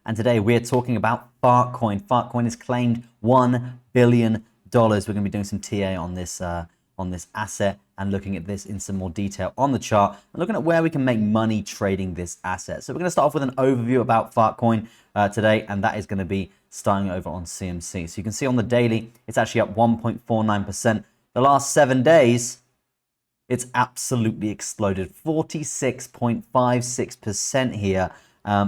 and today we're talking about Fartcoin. Fartcoin has claimed $1 billion. We're going to be doing some TA on this asset and looking at this in some more detail on the chart and looking at where we can make money trading this asset. So we're going to start off with an overview about Fartcoin today, and that is going to be starting over on CMC. So you can see on the daily, it's actually up 1.49%. The last 7 days, it's absolutely exploded, 46.56% here.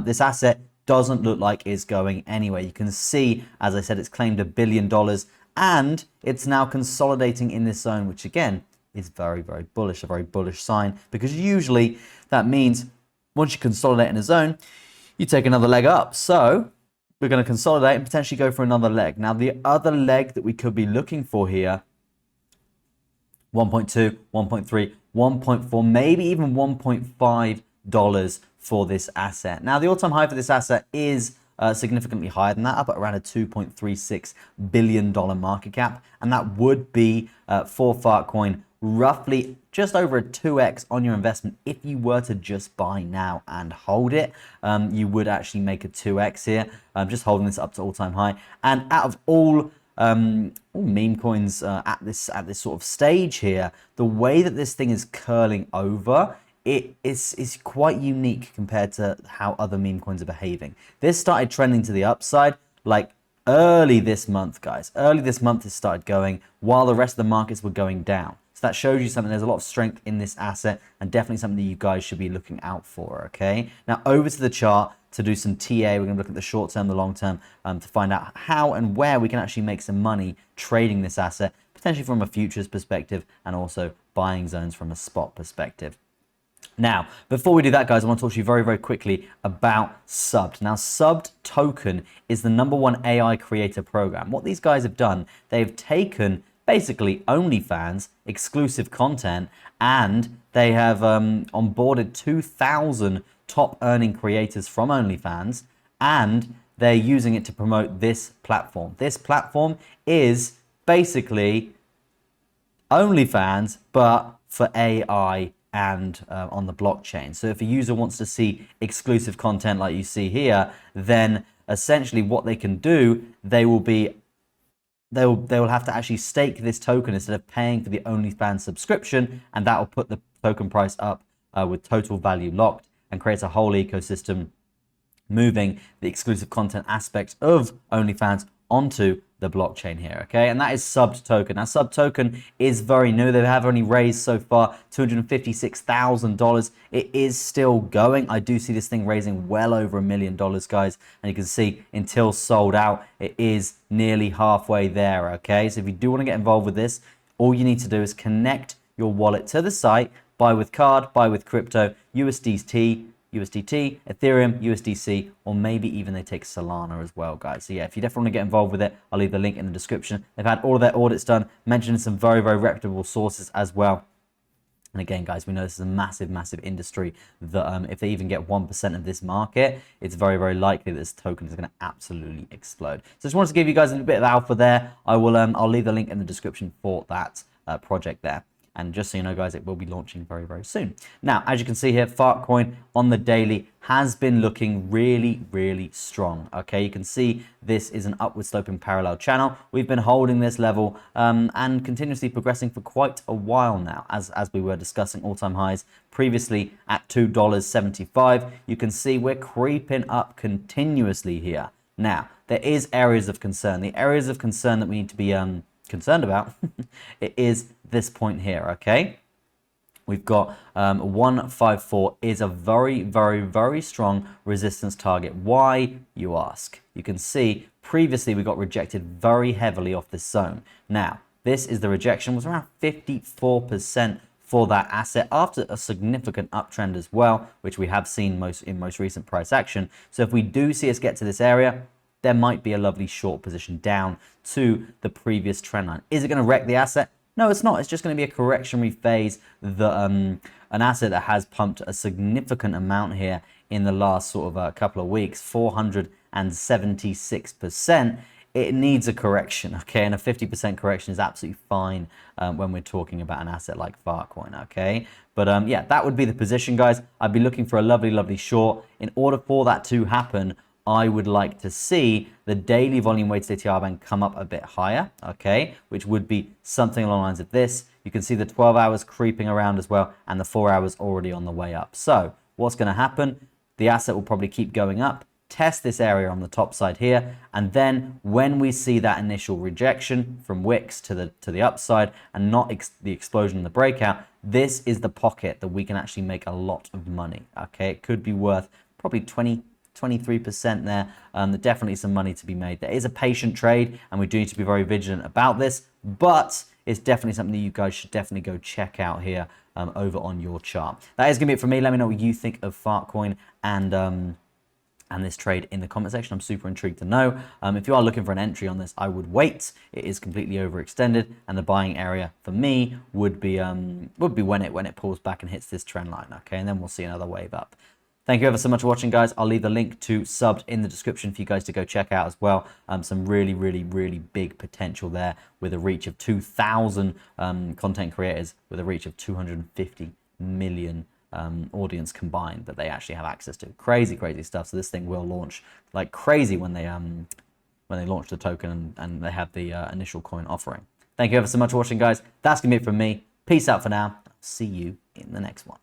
This asset doesn't look like it's going anywhere. You can see, as I said, it's claimed $1 billion, and it's now consolidating in this zone, which again is very, very bullish, a very bullish sign, because usually that means once you consolidate in a zone, you take another leg up. So we're going to consolidate and potentially go for another leg. Now, the other leg that we could be looking for here, 1.2, 1.3, 1.4, maybe even $1.5 for this asset. Now, the all-time high for this asset is significantly higher than that, up at around a $2.36 billion market cap. And that would be, for Fartcoin, roughly just over a 2x on your investment. If you were to just buy now and hold it, you would actually make a 2x here, just holding this up to all-time high. And out of all meme coins at this sort of stage here, the way that this thing is curling over, it is quite unique compared to how other meme coins are behaving. This started trending to the upside like early this month, guys. Early this month it started going while the rest of the markets were going down. So that shows you something. There's a lot of strength in this asset, and definitely something that you guys should be looking out for, okay? Now over to the chart to do some TA. We're going to look at the short term, the long term, to find out how and where we can actually make some money trading this asset, potentially from a futures perspective and also buying zones from a spot perspective. Now, before we do that, guys, I want to talk to you very, very quickly about Subbed. Now, Subbed token is the #1 AI creator program. What these guys have done, they've taken basically OnlyFans exclusive content, and they have onboarded 2,000 top earning creators from OnlyFans, and they're using it to promote this platform. This platform is basically OnlyFans, but for AI and on the blockchain. So if a user wants to see exclusive content like you see here, then essentially what they can do, they will have to actually stake this token instead of paying for the OnlyFans subscription, and that will put the token price up with total value locked, and creates a whole ecosystem, moving the exclusive content aspect of OnlyFans onto the blockchain here, okay? And that is Subbed token. Now, Subbed token is very new. They have only raised so far $256,000. It is still going. I do see this thing raising well over $1 million, guys. And you can see until sold out, it is nearly halfway there, okay? So if you do want to get involved with this, all you need to do is connect your wallet to the site, buy with card, buy with crypto, USDT, Ethereum, USDC, or maybe even they take Solana as well, guys. So yeah, if you definitely want to get involved with it, I'll leave the link in the description. They've had all of their audits done, mentioned some very, very reputable sources as well. And again, guys, we know this is a massive, massive industry that if they even get 1% of this market, it's very, very likely that this token is going to absolutely explode. So just wanted to give you guys a little bit of alpha there. I'll leave the link in the description for that project there. And just so you know, guys, it will be launching very, very soon. Now, as you can see here, Fartcoin on the daily has been looking really, really strong. Okay, you can see this is an upward sloping parallel channel. We've been holding this level and continuously progressing for quite a while now, as we were discussing all-time highs previously at $2.75. You can see we're creeping up continuously here. Now, there is areas of concern. The areas of concern that we need to be concerned about it is this point here, okay? We've got 154 is a very, very, very strong resistance target. Why, you ask? You can see previously we got rejected very heavily off this zone. Now, this is the rejection, was around 54% for that asset after a significant uptrend as well, which we have seen in most recent price action. So if we do see us get to this area, there might be a lovely short position down to the previous trend line. Is it going to wreck the asset? No, it's not. It's just going to be a correctionary phase that an asset that has pumped a significant amount here in the last sort of couple of weeks, 476%. It needs a correction, okay? And a 50% correction is absolutely fine when we're talking about an asset like Fartcoin, okay? But yeah, that would be the position, guys. I'd be looking for a lovely, lovely short. In order for that to happen, I would like to see the daily volume weighted ATR band come up a bit higher, okay, which would be something along the lines of this. You can see the 12 hours creeping around as well, and the 4 hours already on the way up. So what's going to happen? The asset will probably keep going up, test this area on the top side here, and then when we see that initial rejection from wicks to the upside and not the explosion in the breakout, this is the pocket that we can actually make a lot of money. Okay, it could be worth probably 23% there. There's definitely some money to be made. There is a patient trade, and we do need to be very vigilant about this, but it's definitely something that you guys should definitely go check out here over on your chart. That is gonna be it for me. Let me know what you think of Fartcoin and this trade in the comment section. I'm super intrigued to know. If you are looking for an entry on this, I would wait. It is completely overextended, and the buying area for me would be when it pulls back and hits this trend line. Okay, and then we'll see another wave up. Thank you ever so much for watching, guys. I'll leave the link to subbed in the description for you guys to go check out as well. Some really big potential there with a reach of 2,000 content creators with a reach of 250 million audience combined that they actually have access to. Crazy stuff. So this thing will launch like crazy when they launch the token and they have the initial coin offering. Thank you ever so much for watching, guys. That's gonna be it from me. Peace out for now. I'll see you in the next one.